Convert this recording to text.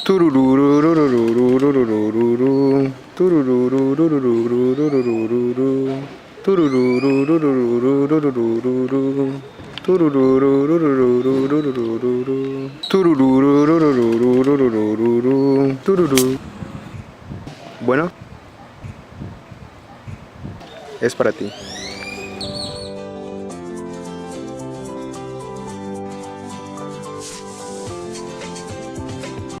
Tururururururururururu. Tururururururururururu. Tururururururururururu. Turururururururururu. Turururururururururu. Tururú. Bueno, es para ti.